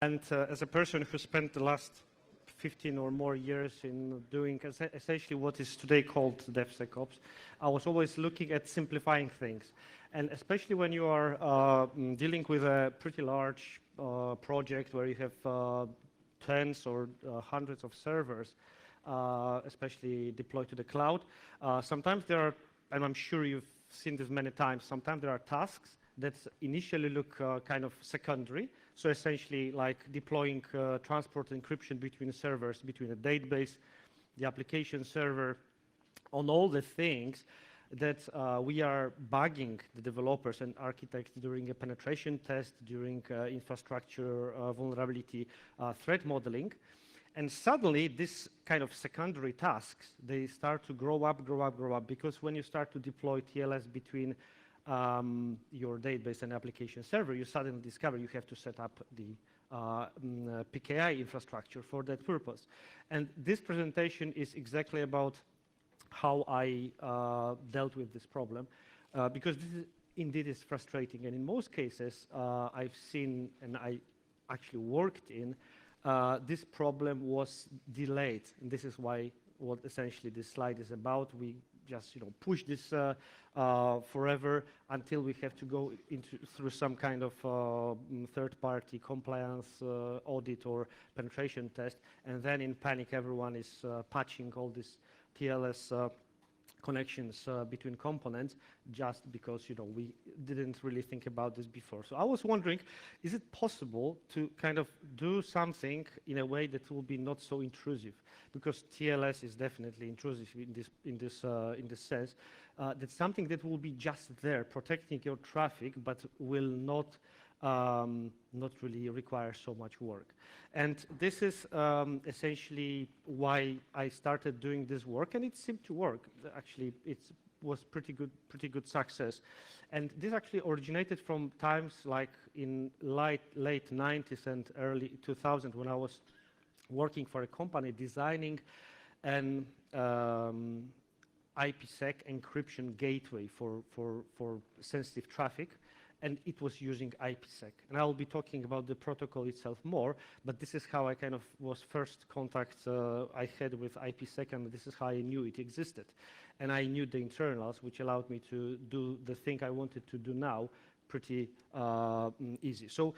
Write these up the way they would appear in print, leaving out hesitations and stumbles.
And as a person who spent the last 15 or more years in doing essentially what is today called DevSecOps, I was always looking at simplifying things. And especially when you are dealing with a pretty large project where you have tens or hundreds of servers, especially deployed to the cloud, sometimes there are, and I'm sure you've seen this many times, sometimes there are tasks that initially look kind of secondary. So essentially like deploying transport encryption between servers, between a database, the application server, on all the things that we are bugging the developers and architects during a penetration test, during infrastructure vulnerability threat modeling. And suddenly, this kind of secondary tasks, they start to grow up, because when you start to deploy TLS between your database and application server, you suddenly discover you have to set up the PKI infrastructure for that purpose. And this presentation is exactly about how I dealt with this problem, because this is, indeed is frustrating. And in most cases, I've seen, and I actually worked in, this problem was delayed. And this is why what essentially this slide is about. We just push this forever until we have to go through some kind of third-party compliance audit or penetration test, and then in panic everyone is patching all these TLS connections between components just because we didn't really think about this before. So I was wondering, is it possible to kind of do something in a way that will be not so intrusive? Because TLS is definitely intrusive in this sense. That's something that will be just there protecting your traffic, but will not really require so much work. And this is essentially why I started doing this work, and it seemed to work. Actually, it was pretty good success. And this actually originated from times like in late 90s and early 2000s when I was working for a company designing an IPsec encryption gateway for sensitive traffic, and it was using IPsec. And I will be talking about the protocol itself more, but this is how I kind of was first contact I had with IPsec, and this is how I knew it existed. And I knew the internals, which allowed me to do the thing I wanted to do now pretty easy. So,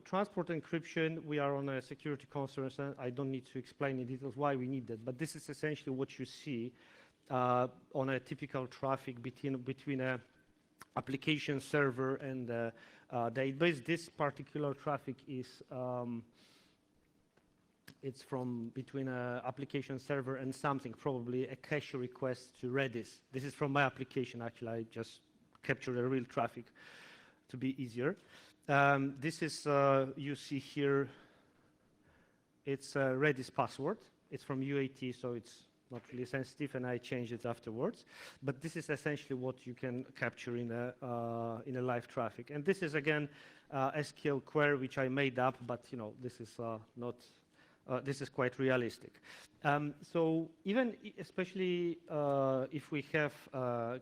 transport encryption, we are on a security conference, and I don't need to explain in details why we need that, but this is essentially what you see on a typical traffic between a application server and database. This particular traffic is it's from between an application server and something, probably a cache request to Redis. This is from my application, actually. I just captured the real traffic to be easier. This is, you see here, it's a Redis password. It's from UAT, so it's not really sensitive, and I changed it afterwards. But this is essentially what you can capture in a live traffic. And this is, again, SQL query, which I made up, but this is not. This is quite realistic. So even especially if we have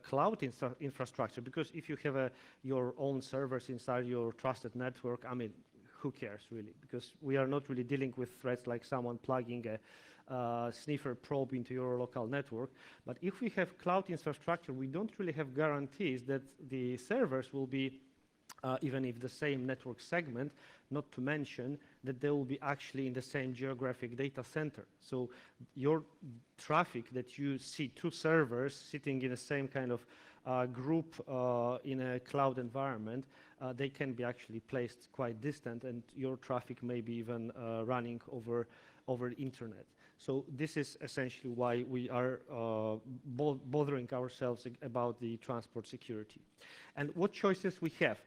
cloud infrastructure, because if you have your own servers inside your trusted network, I mean, who cares really? Because we are not really dealing with threats like someone plugging a sniffer probe into your local network. But if we have cloud infrastructure, we don't really have guarantees that the servers will be even if the same network segment, not to mention that they will be actually in the same geographic data center. So your traffic that you see two servers sitting in the same kind of group in a cloud environment, they can be actually placed quite distant, and your traffic may be even running over the internet. So this is essentially why we are bothering ourselves about the transport security. And what choices we have?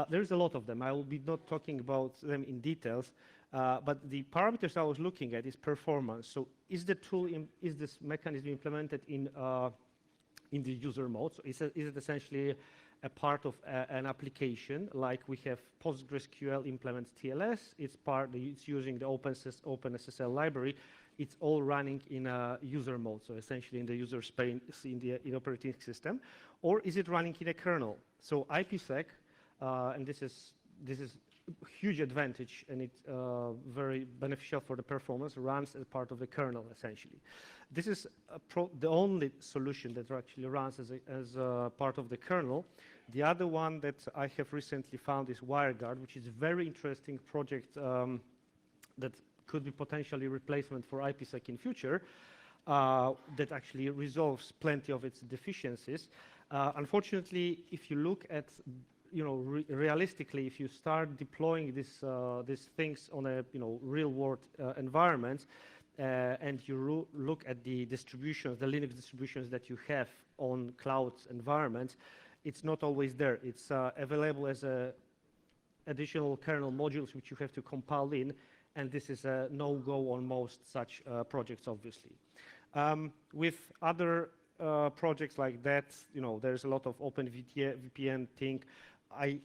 There's a lot of them. I will be not talking about them in details, but the parameters I was looking at is performance. So is the tool, is this mechanism implemented in the user mode? So is it essentially a part of an application, like we have PostgreSQL implements TLS, it's using the OpenSSL library, it's all running in a user mode, so essentially in the user space in the operating system, or is it running in a kernel? So IPsec, and this is huge advantage, and it's very beneficial for the performance, runs as part of the kernel, essentially. This is the only solution that actually runs as a part of the kernel. The other one that I have recently found is WireGuard, which is a very interesting project that could be potentially replacement for IPsec in future, that actually resolves plenty of its deficiencies. Unfortunately, if you look at, realistically, if you start deploying these things on a, real-world environment, and you look at the distributions, the Linux distributions that you have on cloud environments, it's not always there. It's available as additional kernel modules which you have to compile in, and this is a no-go on most such projects, obviously. With other projects like that, there's a lot of OpenVPN thing. I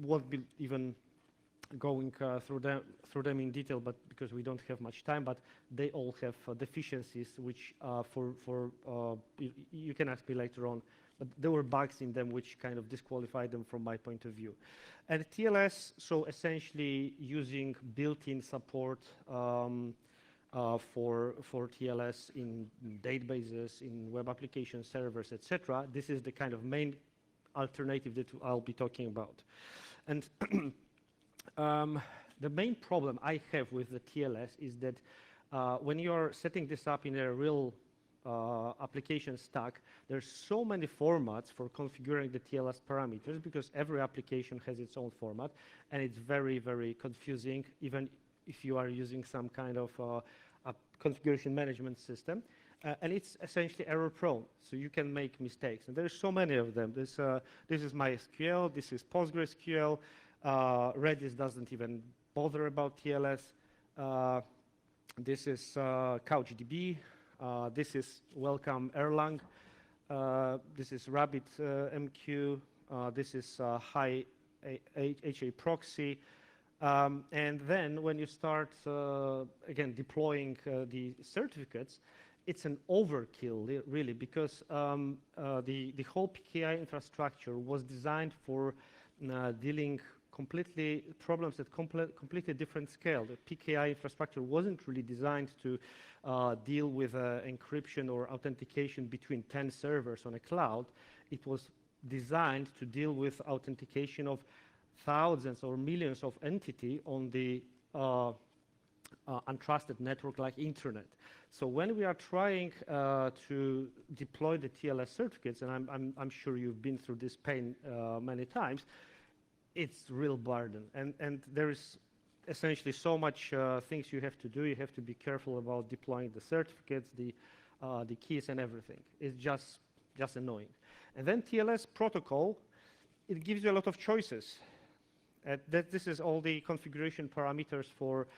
won't be even going through them in detail, but because we don't have much time, but they all have deficiencies, which you can ask me later on, but there were bugs in them which kind of disqualified them from my point of view. And TLS, so essentially using built-in support for TLS in databases, in web application servers, etc. This is the kind of main alternative that I'll be talking about. And the main problem I have with the TLS is that when you're setting this up in a real application stack, there's so many formats for configuring the TLS parameters, because every application has its own format, and it's very, very confusing, even if you are using some kind of a configuration management system. And it's essentially error-prone, so you can make mistakes. And there's so many of them. This is MySQL, this is PostgreSQL, Redis doesn't even bother about TLS. This is CouchDB. This is Welcome Erlang. This is RabbitMQ. This is High HA Proxy. And then when you start, again, deploying the certificates, it's an overkill, really, because the whole PKI infrastructure was designed for dealing problems at completely different scale. The PKI infrastructure wasn't really designed to deal with encryption or authentication between 10 servers on a cloud. It was designed to deal with authentication of thousands or millions of entities on the untrusted network like internet. So when we are trying to deploy the TLS certificates, and I'm sure you've been through this pain many times, it's real burden. And there is essentially so much things you have to do. You have to be careful about deploying the certificates, the keys and everything. It's just annoying. And then TLS protocol, it gives you a lot of choices. This is all the configuration parameters for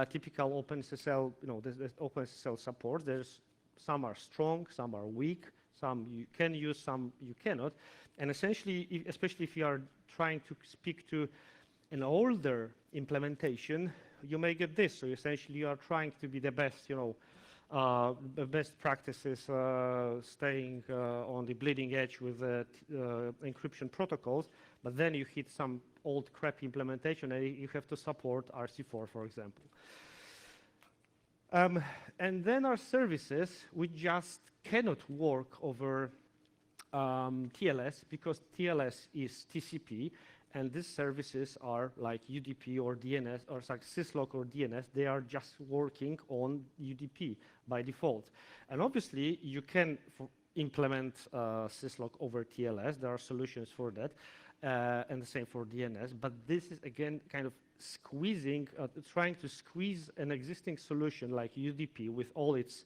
typical OpenSSL, this OpenSSL support. Some are strong, some are weak, some you can use, some you cannot. And essentially, especially if you are trying to speak to an older implementation, you may get this. So essentially, you are trying to be the best, the best practices, staying on the bleeding edge with encryption protocols, but then you hit some old crap implementation and you have to support RC4, for example. And then our services, we just cannot work over TLS, because TLS is TCP, and these services are like UDP or DNS, or like syslog or DNS. They are just working on UDP by default. And obviously, you can implement syslog over TLS. There are solutions for that, and the same for DNS. But this is, again, kind of squeezing, trying to squeeze an existing solution like UDP with all its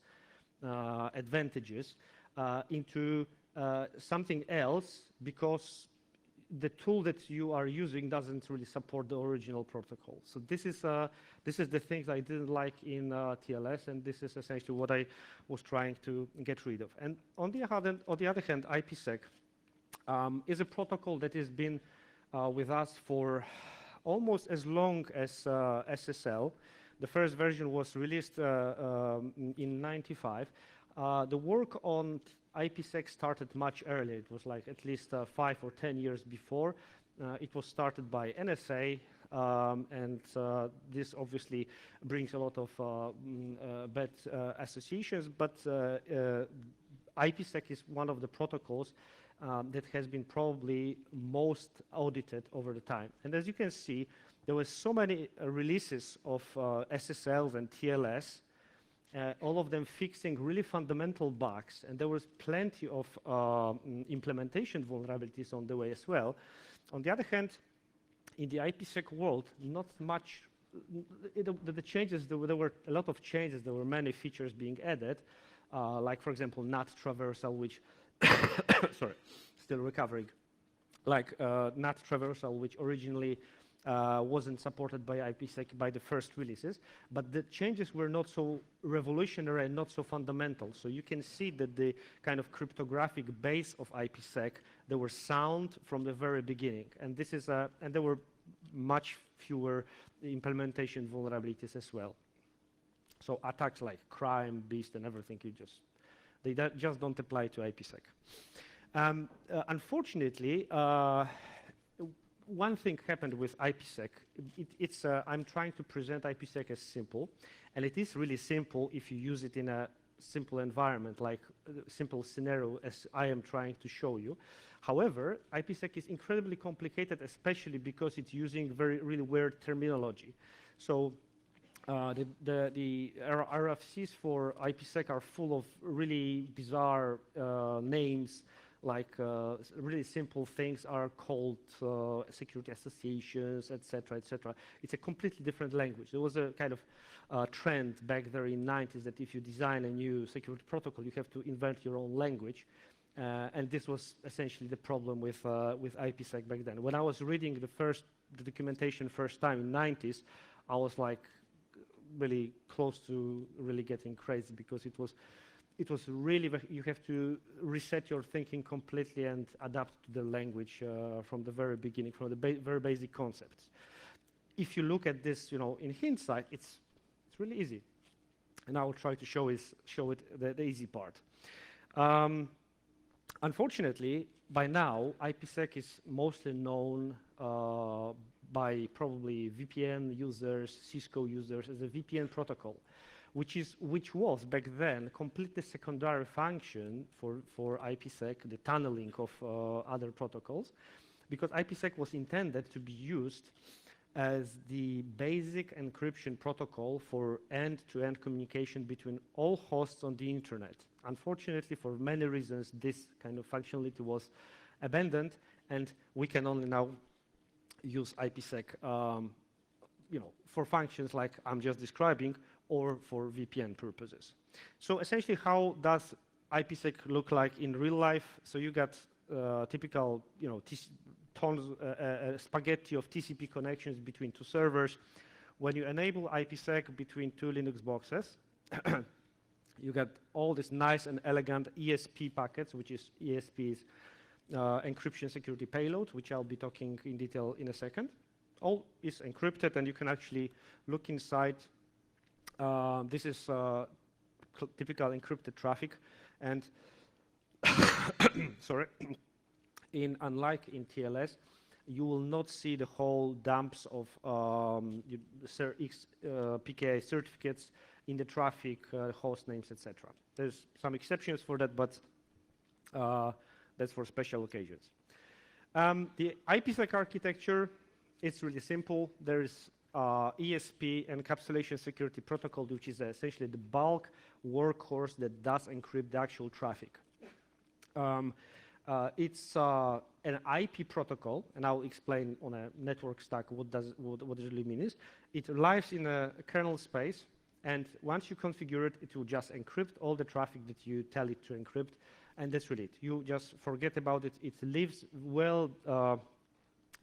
advantages into something else, because the tool that you are using doesn't really support the original protocol. So this is the things I didn't like in TLS, and this is essentially what I was trying to get rid of. And on the other hand, IPsec is a protocol that has been with us for almost as long as SSL. The first version was released in '95. The work on IPsec started much earlier. It was like at least 5 or 10 years before. It was started by NSA, This obviously brings a lot of bad associations, but IPsec is one of the protocols that has been probably most audited over the time. And as you can see, there were so many releases of SSLs and TLS, all of them fixing really fundamental bugs, and there was plenty of implementation vulnerabilities on the way as well. On the other hand, in the IPsec world, not much, the changes, there were a lot of changes, there were many features being added, like, for example, NAT traversal, which, sorry, still recovering, like NAT traversal, which originally wasn't supported by IPsec by the first releases, but the changes were not so revolutionary and not so fundamental. So you can see that the kind of cryptographic base of IPsec, they were sound from the very beginning, and this is and there were much fewer implementation vulnerabilities as well. So attacks like crime, beast, and everything, they just don't apply to IPsec. Unfortunately, one thing happened with IPsec. I'm trying to present IPsec as simple, and it is really simple if you use it in a simple environment, like a simple scenario as I am trying to show you. However, IPsec is incredibly complicated, especially because it's using really weird terminology. So the RFCs for IPsec are full of really bizarre names, like really simple things are called security associations, etc., etc. It's a completely different language. There was a kind of trend back there in the 90s that if you design a new security protocol, you have to invent your own language. And this was essentially the problem with IPsec back then. When I was reading the documentation first time in the 90s, I was like really close to really getting crazy, because it was really, you have to reset your thinking completely and adapt to the language from the very beginning, from the very basic concepts. If you look at this, in hindsight, it's really easy, and I will try to show it the easy part. Unfortunately, by now, IPsec is mostly known by probably VPN users, Cisco users as a VPN protocol, which was back then completely secondary function for IPsec, the tunneling of other protocols, because IPsec was intended to be used as the basic encryption protocol for end-to-end communication between all hosts on the internet. Unfortunately, for many reasons, this kind of functionality was abandoned, and we can only now use IPsec for functions like I'm just describing, or for VPN purposes. So essentially, how does IPsec look like in real life? So you got typical, spaghetti of TCP connections between two servers. When you enable IPsec between two Linux boxes, you get all this nice and elegant ESP packets, which is ESP's encryption security payload, which I'll be talking in detail in a second. All is encrypted, and you can actually look inside. This is typical encrypted traffic, and sorry, unlike in TLS, you will not see the whole dumps of PKI certificates in the traffic, host names, etc. There's some exceptions for that, but that's for special occasions. The IPsec architecture, it's really simple. There's ESP, encapsulation security protocol, which is essentially the bulk workhorse that does encrypt the actual traffic. It's an IP protocol, and I'll explain on a network stack what it really means. It lives in a kernel space, and once you configure it, it will just encrypt all the traffic that you tell it to encrypt, and that's really it. You just forget about it. It lives well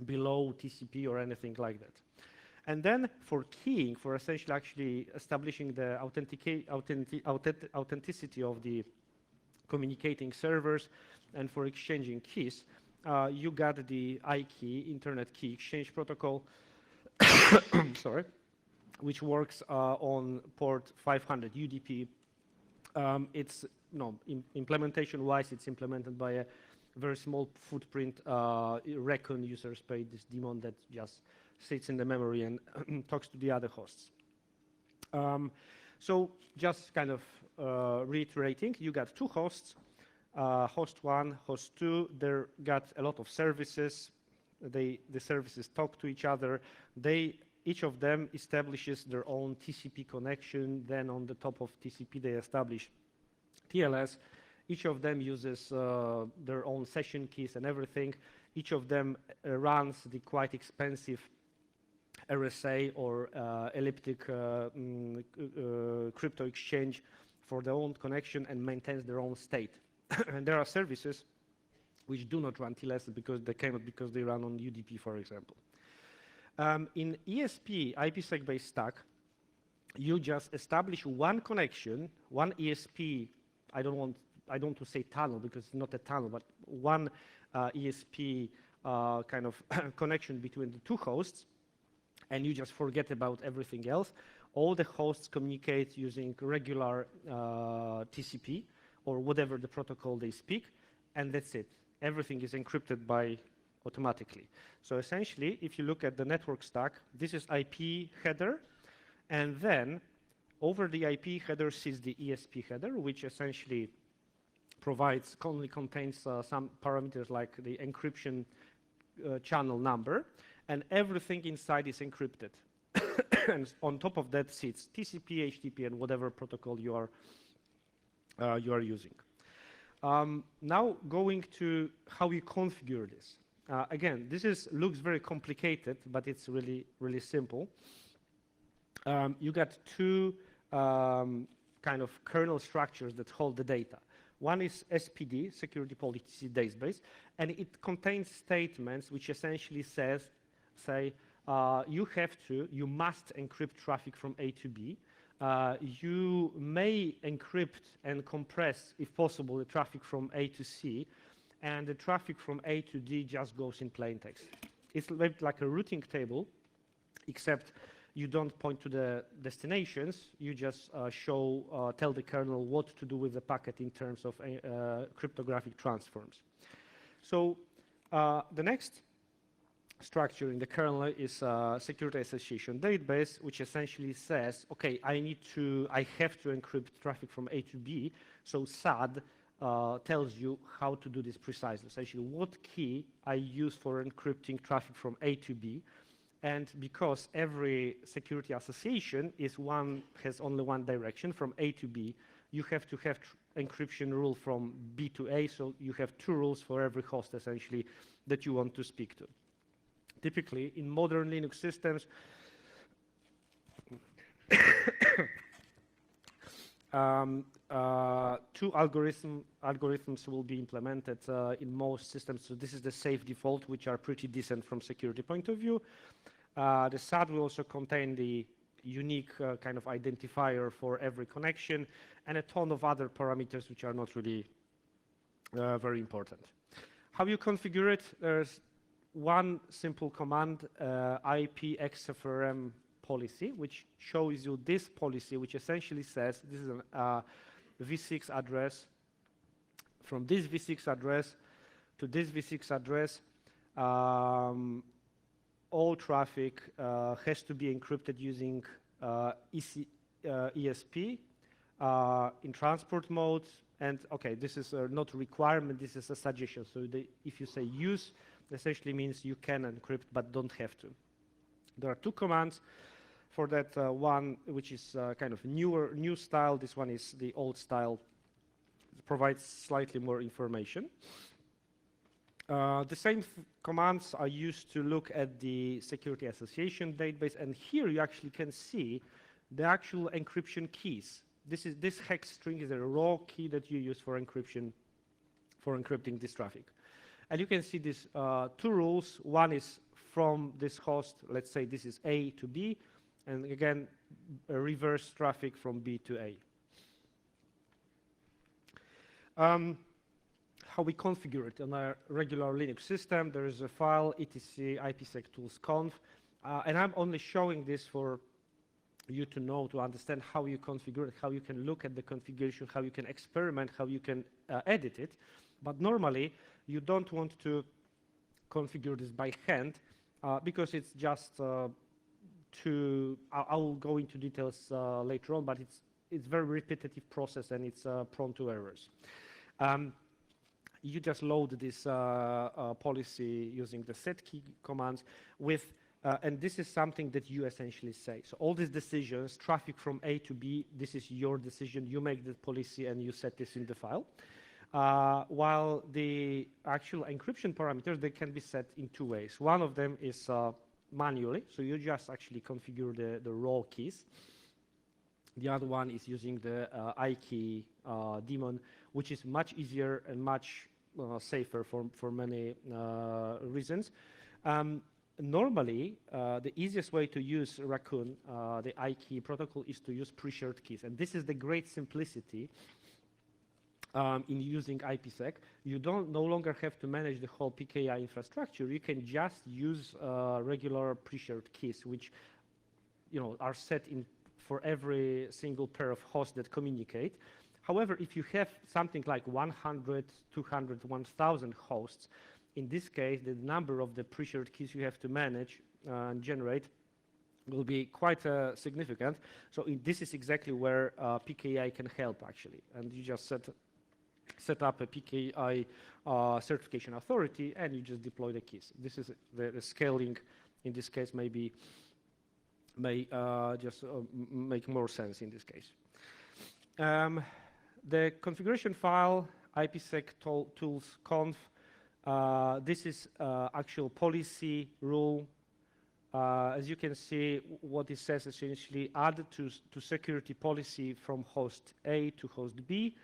below TCP or anything like that. And then for keying, for essentially actually establishing the authenticity of the communicating servers, and for exchanging keys, you got the iKey, Internet Key Exchange Protocol, sorry, which works on port 500 UDP. It's implementation-wise, it's implemented by a very small footprint Recon user space, this daemon that just sits in the memory and talks to the other hosts. So just kind of reiterating, you got two hosts, host 1, host 2, they got a lot of services. The services talk to each other. Each of them establishes their own TCP connection. Then on the top of TCP, they establish TLS. Each of them uses their own session keys and everything. Each of them runs the quite expensive RSA or elliptic crypto exchange for their own connection and maintains their own state. And there are services which do not run TLS because they cannot, because they run on UDP, for example. In ESP, IPsec-based stack, you just establish one connection, one ESP. I don't want to say tunnel because it's not a tunnel, but one ESP kind of connection between the two hosts, and you just forget about everything else. All the hosts communicate using regular TCP or whatever the protocol they speak, and that's it. Everything is encrypted automatically. So essentially, if you look at the network stack, this is IP header, and then over the IP header sits the ESP header, which essentially only contains some parameters like the encryption channel number, and everything inside is encrypted. And on top of that sits TCP, HTTP, and whatever protocol you are using. Now going to how you configure this. Again, this looks very complicated, but it's really, really simple. You got two kind of kernel structures that hold the data. One is SPD, Security Policy Database, and it contains statements which essentially say you must encrypt traffic from A to B. You may encrypt and compress, if possible, the traffic from A to C, and the traffic from A to D just goes in plain text. It's like a routing table, except you don't point to the destinations. You just tell the kernel what to do with the packet in terms of cryptographic transforms. So the next structure in the kernel is security association database, which essentially says, okay, I have to encrypt traffic from A to B. So SAD tells you how to do this precisely. Essentially, what key I use for encrypting traffic from A to B. And because every security association has only one direction, from A to B, you have to have encryption rule from B to A. So you have two rules for every host, essentially, that you want to speak to. Typically, in modern Linux systems, two algorithms will be implemented in most systems. So this is the safe default, which are pretty decent from security point of view. The SAD will also contain the unique kind of identifier for every connection and a ton of other parameters which are not really very important. How you configure it? There's one simple command, IPXFRM policy, which shows you this policy, which essentially says this is a V6 address. From this V6 address to this V6 address, all traffic has to be encrypted using ESP in transport mode. And okay, this is not a requirement, this is a suggestion. So if you say use, essentially means you can encrypt but don't have to. There are two commands for that. One which is kind of new style. This one is the old style. It provides slightly more information. The same commands are used to look at the security association database, and here you actually can see the actual encryption keys. This hex string is a raw key that you use for encrypting this traffic. And you can see these two rules. One is from this host, let's say this is A to B, and again, a reverse traffic from B to A. How we configure it on a regular Linux system, there is a file, etc ipsec-tools-conf, and I'm only showing this for you to know, to understand how you configure it, how you can look at the configuration, how you can experiment, how you can edit it. But normally, you don't want to configure this by hand. because it's just I will go into details later on, but it's very repetitive process and it's prone to errors. You just load this policy using the setkey commands with, and this is something that you essentially say. So all these decisions, traffic from A to B, this is your decision. You make the policy and you set this in the file. While the actual encryption parameters, they can be set in two ways. One of them is manually, so you just actually configure the raw keys. The other one is using the iKey daemon, which is much easier and much safer for many reasons. Normally, the easiest way to use Raccoon, the iKey protocol, is to use pre-shared keys. And this is the great simplicity in using IPsec. You no longer have to manage the whole PKI infrastructure. You can just use regular pre-shared keys, which are set in for every single pair of hosts that communicate. However, if you have something like 100, 200, 1,000 hosts, in this case, the number of the pre-shared keys you have to manage and generate will be quite significant. So this is exactly where PKI can help, actually. And you just set up a PKI certification authority, and you just deploy the keys. This is the scaling. In this case, may just make more sense in this case. The configuration file, IPsec tools conf, this is actual policy rule. As you can see, what it says essentially, add to security policy from host A to host B.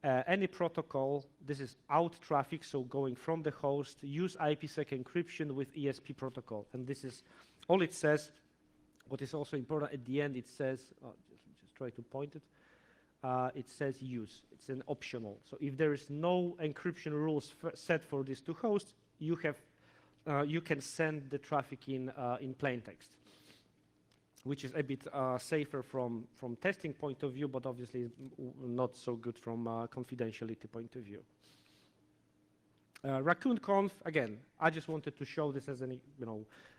Any protocol, this is out traffic, so going from the host, use IPsec encryption with ESP protocol. And this is all it says. What is also important at the end, it says, just try to point it, it says use. It's an optional. So if there is no encryption rules set for these two hosts, you can send the traffic in plain text, which is a bit safer from testing point of view, but obviously not so good from confidentiality point of view. Raccoon conf, again, I just wanted to show this as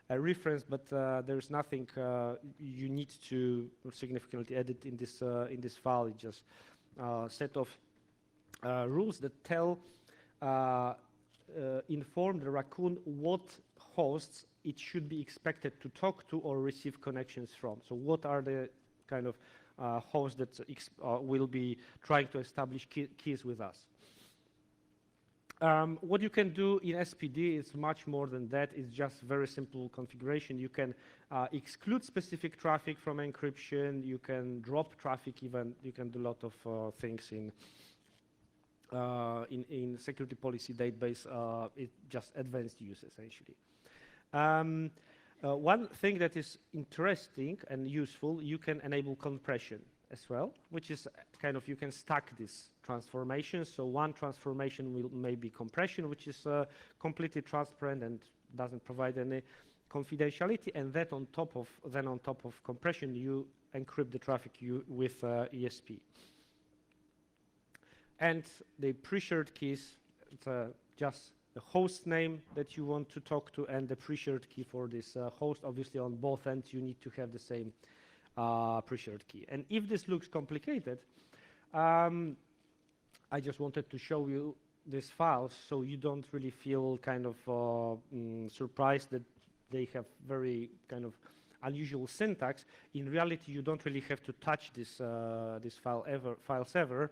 a reference, but there's nothing you need to significantly edit in this file. It's just a set of rules that inform the Raccoon what hosts it should be expected to talk to or receive connections from. So what are the kind of hosts that will be trying to establish keys with us? What you can do in SPD is much more than that. It's just very simple configuration. You can exclude specific traffic from encryption. You can drop traffic even. You can do a lot of things in security policy database. It's just advanced use, essentially. One thing that is interesting and useful, you can enable compression as well, which is kind of, you can stack this transformation. So one transformation will maybe compression, which is completely transparent and doesn't provide any confidentiality, and that on top of compression, you encrypt the traffic with ESP. And the pre-shared keys, it's just the host name that you want to talk to and the pre-shared key for this host. Obviously, on both ends, you need to have the same pre-shared key. And if this looks complicated, I just wanted to show you this file so you don't really feel kind of surprised that they have very kind of unusual syntax. In reality, you don't really have to touch this files ever,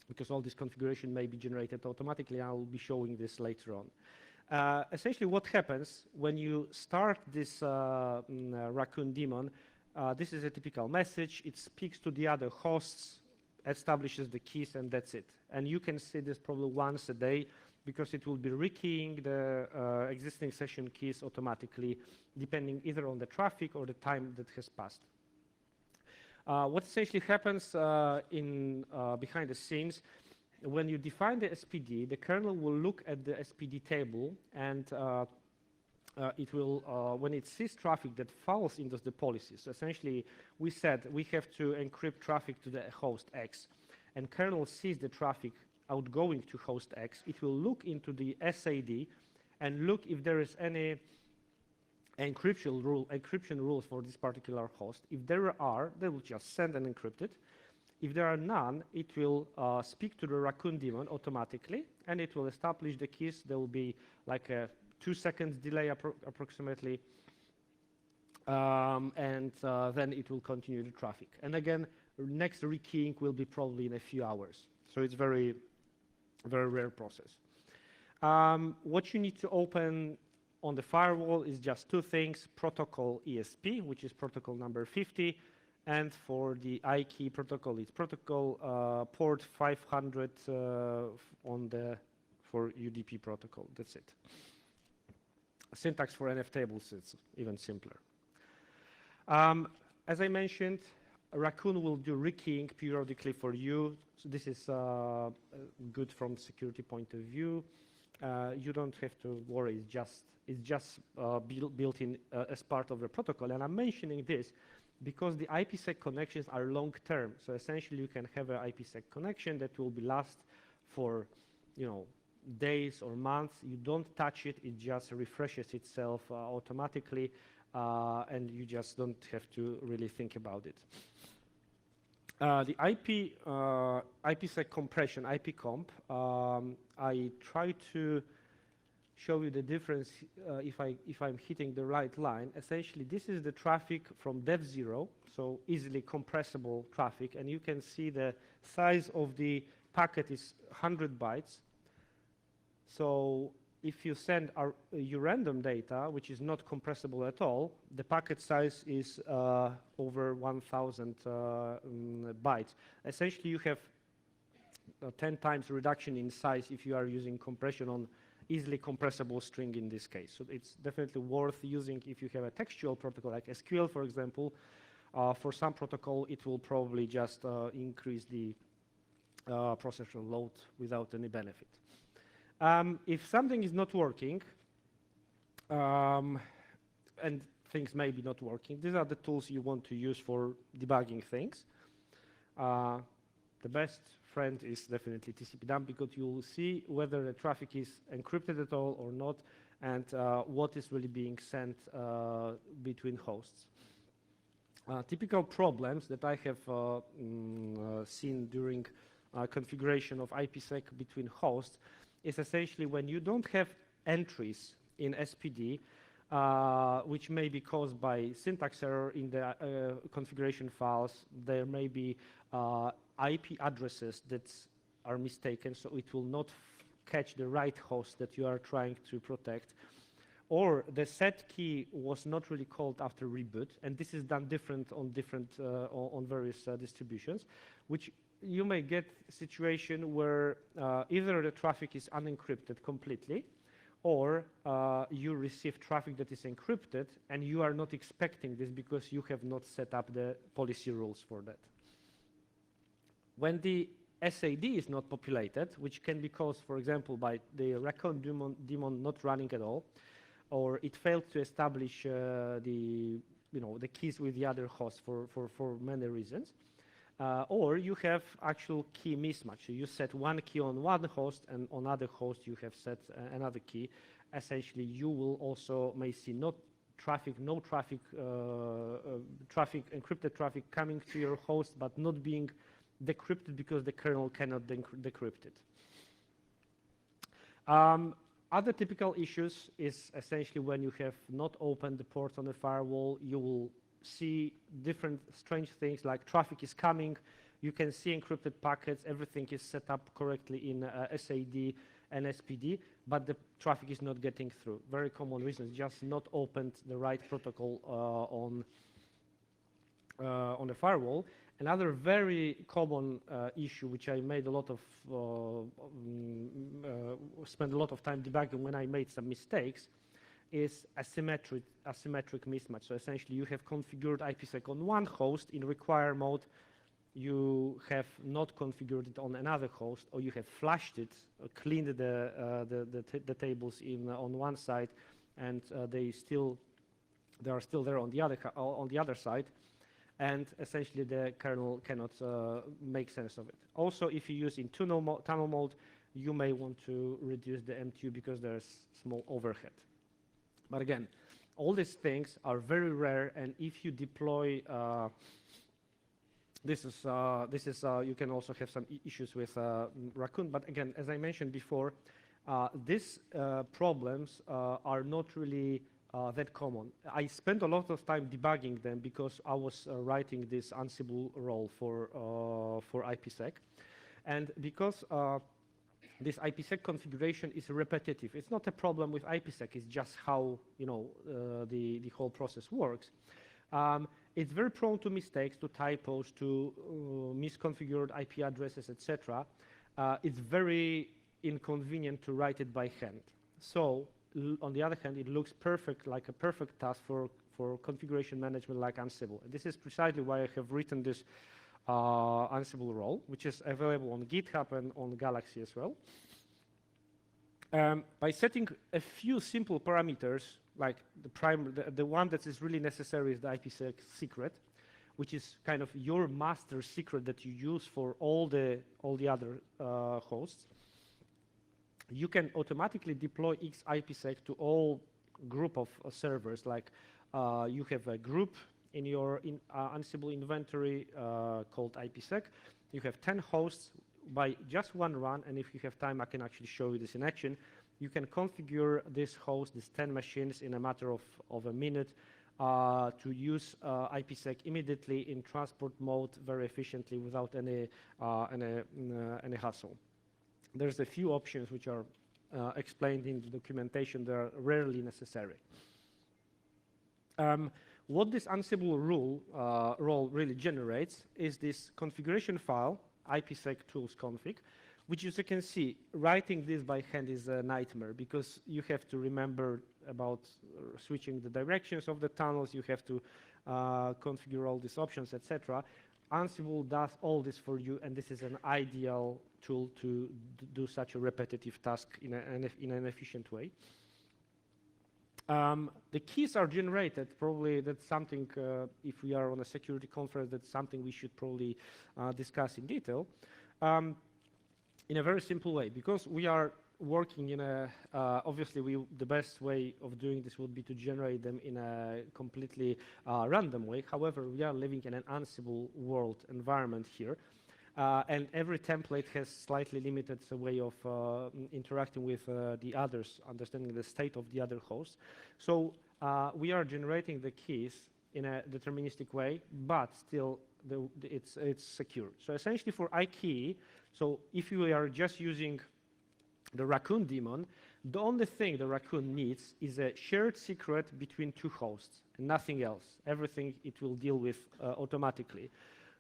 because all this configuration may be generated automatically. I will be showing this later on. Essentially, what happens when you start this Raccoon daemon, this is a typical message. It speaks to the other hosts, establishes the keys, and that's it. And you can see this probably once a day, because it will be rekeying the existing session keys automatically, depending either on the traffic or the time that has passed. What essentially happens behind the scenes, when you define the SPD, the kernel will look at the SPD table, and it will, when it sees traffic that falls into the policies. So essentially, we said we have to encrypt traffic to the host X, and kernel sees the traffic outgoing to host X. It will look into the SAD and look if there is any encryption rules for this particular host. If there are, they will just send and encrypt it. If there are none, it will speak to the Raccoon daemon automatically, and it will establish the keys. There will be like a 2 seconds delay approximately, and then it will continue the traffic. And again, next rekeying will be probably in a few hours. So it's very, very rare process. What you need to open on the firewall is just two things: protocol ESP, which is protocol number 50, and for the iKey protocol, it's protocol port 500 for UDP protocol. That's it. Syntax for NF tables is even simpler. As I mentioned, Raccoon will do rekeying periodically for you. So this is good from security point of view. You don't have to worry. It's just built in as part of the protocol. And I'm mentioning this because the IPsec connections are long-term. So essentially, you can have an IPsec connection that will be last for, days or months. You don't touch it. It just refreshes itself automatically, and you just don't have to really think about it. The IPsec compression, IPComp, I try to show you the difference if I'm hitting the right line. Essentially, this is the traffic from dev0, so easily compressible traffic, and you can see the size of the packet is 100 bytes. So if you send your random data, which is not compressible at all, the packet size is over 1,000 bytes. Essentially, you have 10 times reduction in size if you are using compression on easily compressible string in this case. So it's definitely worth using if you have a textual protocol like SQL, for example. For some protocol, it will probably just increase the processor load without any benefit. If something is not working, and things may be not working, these are the tools you want to use for debugging things. The best friend is definitely TCP dump, because you will see whether the traffic is encrypted at all or not, and what is really being sent between hosts. Typical problems that I have seen during configuration of IPsec between hosts is essentially when you don't have entries in SPD, which may be caused by syntax error in the configuration files. There may be IP addresses that are mistaken, so it will not catch the right host that you are trying to protect. Or the set key was not really called after reboot, and this is done different on various distributions, which you may get a situation where either the traffic is unencrypted completely, or you receive traffic that is encrypted, and you are not expecting this because you have not set up the policy rules for that. When the SAD is not populated, which can be caused, for example, by the Raccoon daemon not running at all, or it failed to establish the keys with the other host for many reasons, or you have actual key mismatch. So you set one key on one host, and on other host you have set another key. Essentially, you will also may see no traffic, encrypted traffic coming to your host, but not being decrypted because the kernel cannot decrypt it. Other typical issues is essentially when you have not opened the ports on the firewall, you will see different strange things like traffic is coming, you can see encrypted packets, everything is set up correctly in SAD and SPD, but the traffic is not getting through. Very common reasons, just not opened the right protocol on the firewall. Another very common issue, which I made a lot of, spent a lot of time debugging when I made some mistakes, is asymmetric mismatch. So essentially, you have configured IPsec on one host in require mode, you have not configured it on another host, or you have flushed it, cleaned the tables on one side, and they are still there on the other side. And essentially the kernel cannot make sense of it. Also, if you use in tunnel mode, you may want to reduce the MTU because there's small overhead. But again, All these things are very rare, and if you deploy, you can also have some issues with Raccoon. But again, as I mentioned before, these problems are not really that common. I spent a lot of time debugging them because I was writing this Ansible role for IPsec, and because this IPsec configuration is repetitive. It's not a problem with IPsec. It's just how the whole process works. It's very prone to mistakes, to typos, to misconfigured IP addresses, etc. It's very inconvenient to write it by hand. So, on the other hand, it looks perfect, like a perfect task for configuration management like Ansible. And this is precisely why I have written this Ansible role, which is available on GitHub and on Galaxy as well. By setting a few simple parameters, like the one that is really necessary is the IPsec secret, which is kind of your master secret that you use for all the other hosts. You can automatically deploy X IPsec to all group of servers. Like you have a group in your Ansible inventory called IPsec. You have 10 hosts by just one run, and if you have time, I can actually show you this in action. You can configure this host, these 10 machines, in a matter of a minute to use IPsec immediately in transport mode very efficiently without any hassle. There's a few options which are explained in the documentation. They are rarely necessary. What this Ansible role really generates is this configuration file, IPsec tools config, which, as you can see, writing this by hand is a nightmare because you have to remember about switching the directions of the tunnels. You have to configure all these options, etc. Ansible does all this for you, and this is an ideal tool to do such a repetitive task in an efficient way. The keys are generated. Probably that's something, if we are on a security conference, that's something we should probably discuss in detail. In a very simple way, because we are working in a, obviously the best way of doing this would be to generate them in a completely random way. However, we are living in an Ansible world environment here. And every template has slightly limited way of interacting with the others, understanding the state of the other host. So we are generating the keys in a deterministic way, but still it's secure. So essentially for iKey, so if you are just using the Raccoon daemon, the only thing the Raccoon needs is a shared secret between two hosts and nothing else. Everything it will deal with automatically.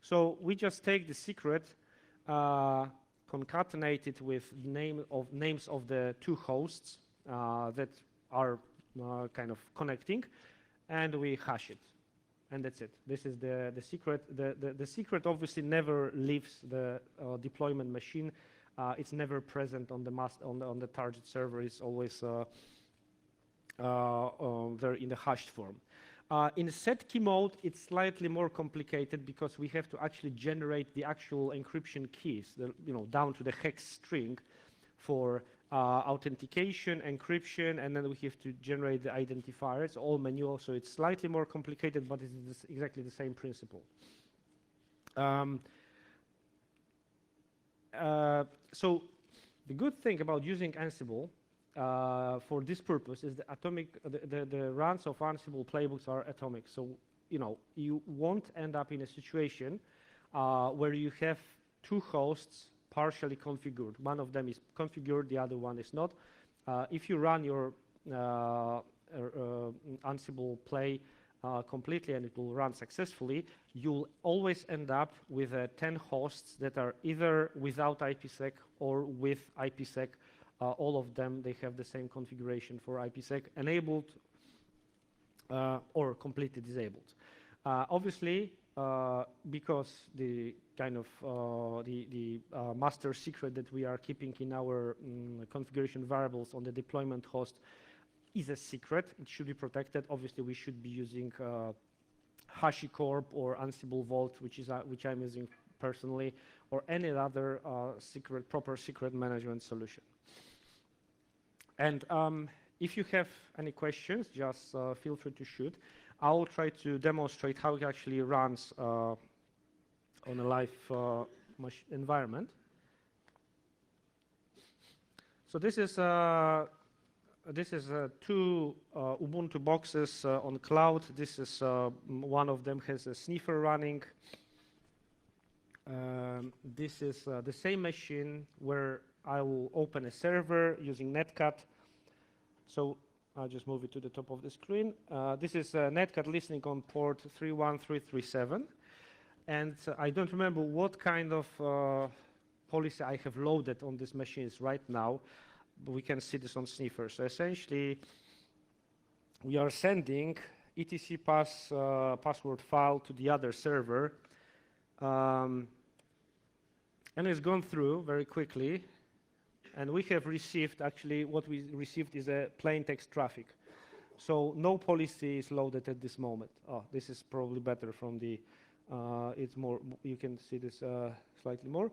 So we just take the secret, concatenate it with names of the two hosts that are kind of connecting, and we hash it. And that's it. This is the secret. The secret obviously never leaves the deployment machine. It's never present on the target server. It's always there in the hashed form. In set key mode, it's slightly more complicated because we have to actually generate the actual encryption keys, down to the hex string for authentication, encryption, and then we have to generate the identifiers, all manual, so it's slightly more complicated, but it's exactly the same principle. So the good thing about using Ansible for this purpose is the runs of Ansible playbooks are atomic. So you won't end up in a situation where you have two hosts partially configured. One of them is configured, the other one is not. If you run your Ansible play completely and it will run successfully, you'll always end up with 10 hosts that are either without IPsec or with IPsec. All of them, they have the same configuration for IPsec enabled or completely disabled. Obviously, because the kind of the master secret that we are keeping in our configuration variables on the deployment host is a secret, it should be protected. Obviously, we should be using HashiCorp or Ansible Vault, which I'm using personally, or any other proper secret management solution. And If you have any questions, just feel free to shoot. I will try to demonstrate how it actually runs on a live environment. So this is two Ubuntu boxes on cloud. This is one of them has a sniffer running. This is the same machine where I will open a server using Netcat. So I'll just move it to the top of the screen. This is Netcat listening on port 31337. And I don't remember what kind of policy I have loaded on these machines right now, but we can see this on sniffer. So essentially, we are sending etc password file to the other server. And it's gone through very quickly. And we have received, actually, what we received is a plain text traffic. So no policy is loaded at this moment. Oh, this is probably better from the, it's more, you can see this slightly more.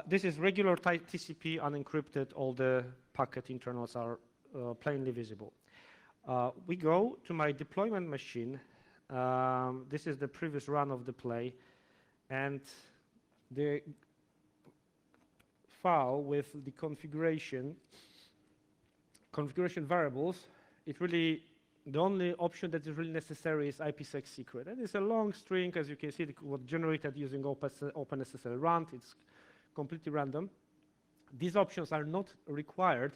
This is regular type TCP unencrypted. All the packet internals are plainly visible. We go to my deployment machine. This is the previous run of the play. And the file with the configuration variables, it really, the only option that is really necessary is IPsec secret. And it's a long string, as you can see, what generated using OpenSSL run. It's completely random. These options are not required.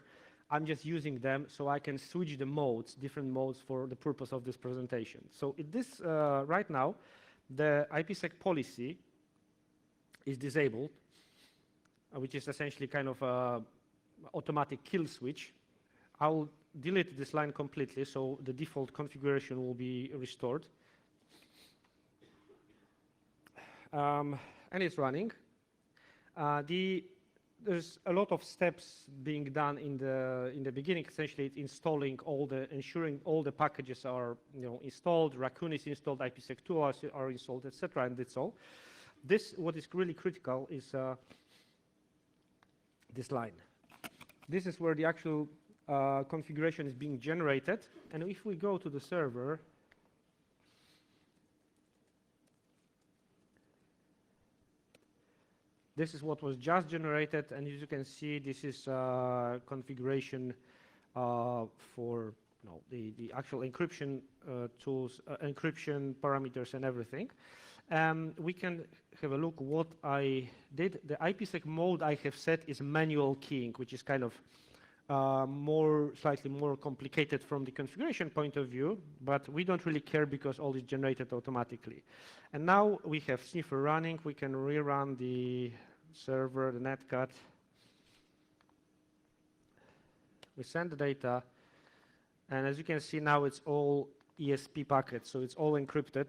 I'm just using them so I can switch the modes, different modes for the purpose of this presentation. So right now, the IPsec policy is disabled, which is essentially kind of an automatic kill switch. I'll delete this line completely, so the default configuration will be restored. And it's running. There's a lot of steps being done in the beginning. Essentially, it's installing ensuring all the packages are installed. Raccoon is installed, IPsec tools are installed, etc. And that's all. What is really critical is this line. This is where the actual configuration is being generated. And if we go to the server, this is what was just generated. And as you can see, this is configuration for the actual encryption tools, encryption parameters and everything. We can have a look what I did. The IPsec mode I have set is manual keying, which is kind of slightly more complicated from the configuration point of view, but we don't really care because all is generated automatically. And now we have sniffer running. We can rerun the server, the Netcat. We send the data, and as you can see now, it's all ESP packets, so it's all encrypted.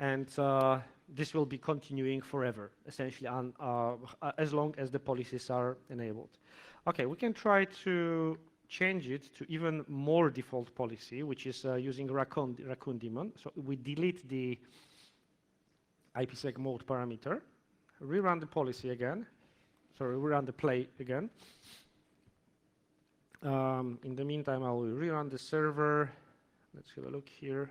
And this will be continuing forever, essentially, as long as the policies are enabled. Okay, we can try to change it to even more default policy, which is using Raccoon daemon. So we delete the IPsec mode parameter, rerun the policy again. Sorry, rerun the play again. In the meantime, I will rerun the server. Let's have a look here.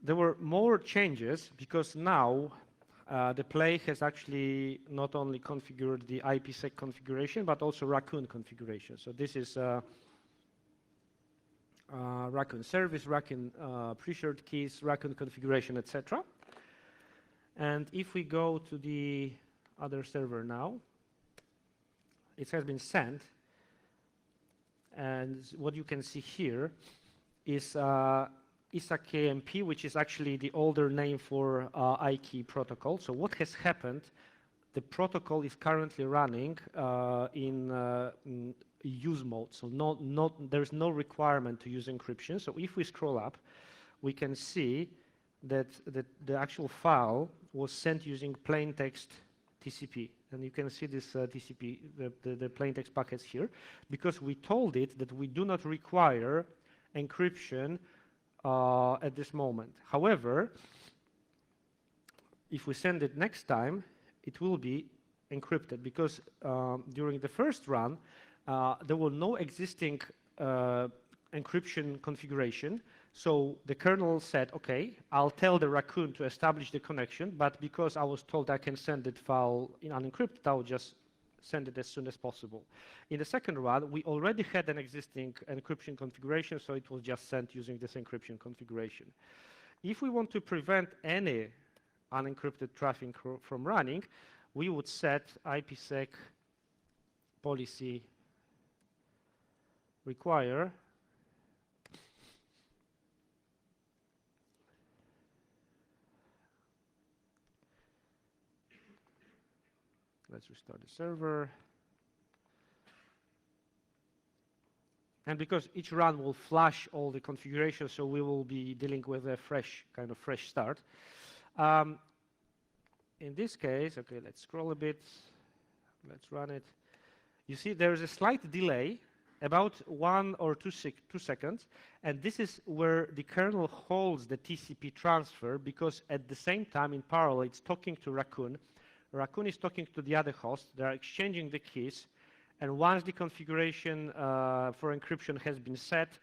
There were more changes because now the play has actually not only configured the IPsec configuration, but also Raccoon configuration. So this is Raccoon service, Raccoon pre-shared keys, Raccoon configuration, etc. And if we go to the other server now, it has been sent. And what you can see here is ISA-KMP, which is actually the older name for iKey protocol. So what has happened, the protocol is currently running in use mode. So there's no requirement to use encryption. So if we scroll up, we can see that the actual file was sent using plain text TCP. And you can see this TCP, the plain text packets here, because we told it that we do not require encryption at this moment. However, if we send it next time, it will be encrypted because during the first run, there was no existing encryption configuration. So the kernel said, okay, I'll tell the raccoon to establish the connection, but because I was told I can send it file in unencrypted, I'll just send it as soon as possible. In the second run, we already had an existing encryption configuration, so it was just sent using this encryption configuration. If we want to prevent any unencrypted traffic from running, we would set IPsec policy require let's restart the server. And because each run will flash all the configurations, so we will be dealing with a fresh start. In this case, okay, let's scroll a bit. Let's run it. You see there is a slight delay, about 1 or 2 seconds, and this is where the kernel holds the TCP transfer, because at the same time, in parallel, it's talking to Raccoon. Raccoon is talking to the other host. They are exchanging the keys, and once the configuration for encryption has been set,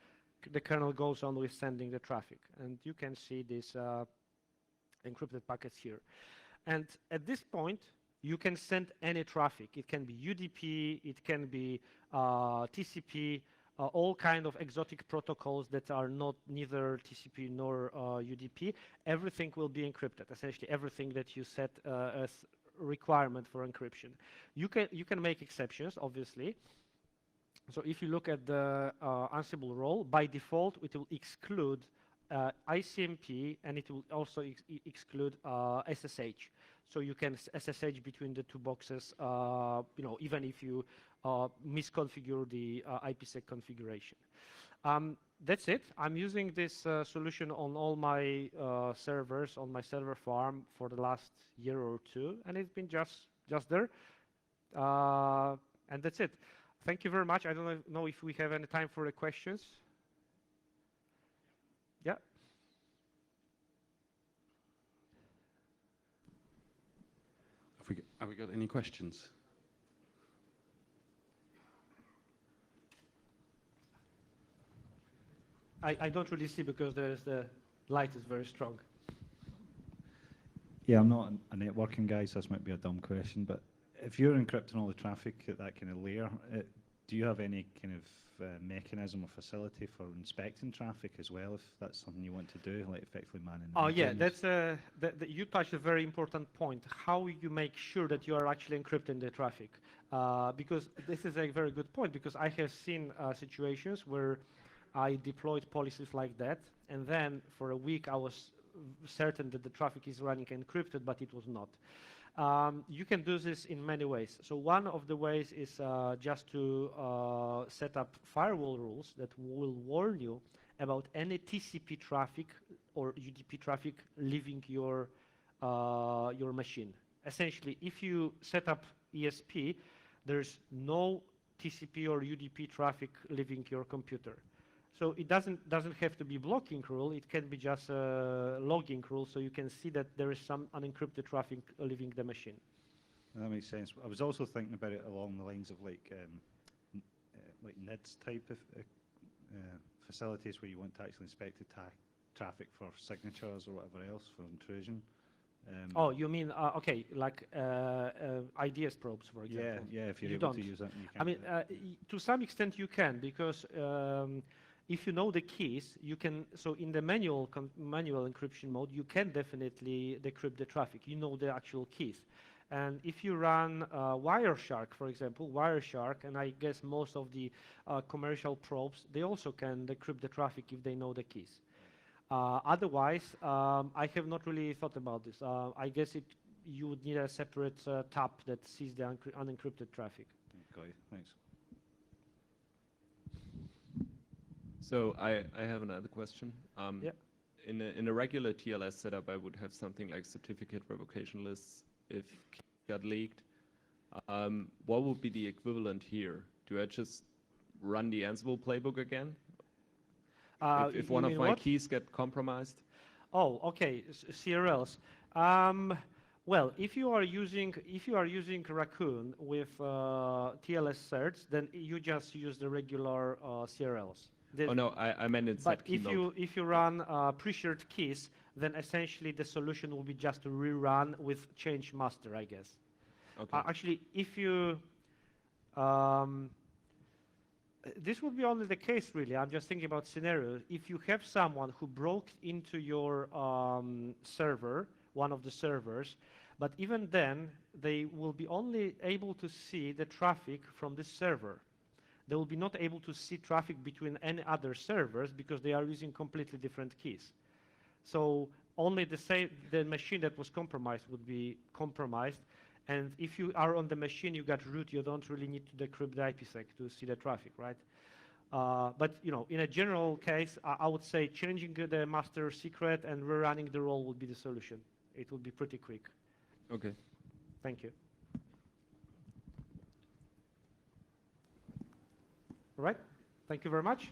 the kernel goes on with sending the traffic. And you can see these encrypted packets here. And at this point, you can send any traffic. It can be UDP, it can be TCP, all kind of exotic protocols that are not neither TCP nor UDP. Everything will be encrypted. Essentially, everything that you set as requirement for encryption. You can make exceptions, obviously. So if you look at the Ansible role, by default, it will exclude ICMP, and it will also exclude SSH. So you can SSH between the two boxes, even if you misconfigure the IPsec configuration. That's it. I'm using this solution on all my servers, on my server farm for the last year or two, and it's been just there. And that's it. Thank you very much. I don't know if we have any time for the questions. Yeah. Have we got any questions? I don't really see because the light is very strong. Yeah, I'm not a networking guy, so this might be a dumb question, but if you're encrypting all the traffic at that kind of layer, do you have any kind of mechanism or facility for inspecting traffic as well, if that's something you want to do, like effectively managing? Oh yeah, that's you touched a very important point. How you make sure that you are actually encrypting the traffic, because this is a very good point, because I have seen situations where I deployed policies like that, and then for a week I was certain that the traffic is running encrypted, but it was not. You can do this in many ways. So one of the ways is just to set up firewall rules that will warn you about any TCP traffic or UDP traffic leaving your machine. Essentially, if you set up ESP, there's no TCP or UDP traffic leaving your computer. So it doesn't have to be blocking rule. It can be just a logging rule, so you can see that there is some unencrypted traffic leaving the machine. That makes sense. I was also thinking about it along the lines of like NIDS type of facilities where you want to actually inspect the traffic for signatures or whatever else for intrusion. Oh, you mean okay, like IDS probes, for example? Yeah, if you're able to use that. You can. I mean, to some extent you can, because if you know the keys, you can. So in the manual encryption mode, you can definitely decrypt the traffic. You know the actual keys. And if you run Wireshark, for example, Wireshark, and I guess most of the commercial probes, they also can decrypt the traffic if they know the keys. Otherwise, I have not really thought about this. I guess you would need a separate tab that sees the unencrypted traffic. Got you. Thanks. So I have another question. Yeah. In a regular TLS setup, I would have something like certificate revocation lists if keys got leaked. What would be the equivalent here? Do I just run the Ansible playbook again? If You one of mean my what? keys get compromised? Oh, okay. CRLs. Well, if you are using Raccoon with TLS certs, then you just use the regular CRLs. Oh no, I meant in But set key mode. if you run pre-shared keys, then essentially the solution will be just to rerun with change master, I guess. Okay. Actually, if you this would be only the case, really. I'm just thinking about scenarios. If you have someone who broke into your server, one of the servers, but even then, they will be only able to see the traffic from this server. They will be not able to see traffic between any other servers because they are using completely different keys. So only the machine that was compromised would be compromised. And if you are on the machine, you got root, you don't really need to decrypt the IPsec to see the traffic, right? But in a general case, I would say changing the master secret and rerunning the role would be the solution. It would be pretty quick. Okay. Thank you. All right. Thank you very much.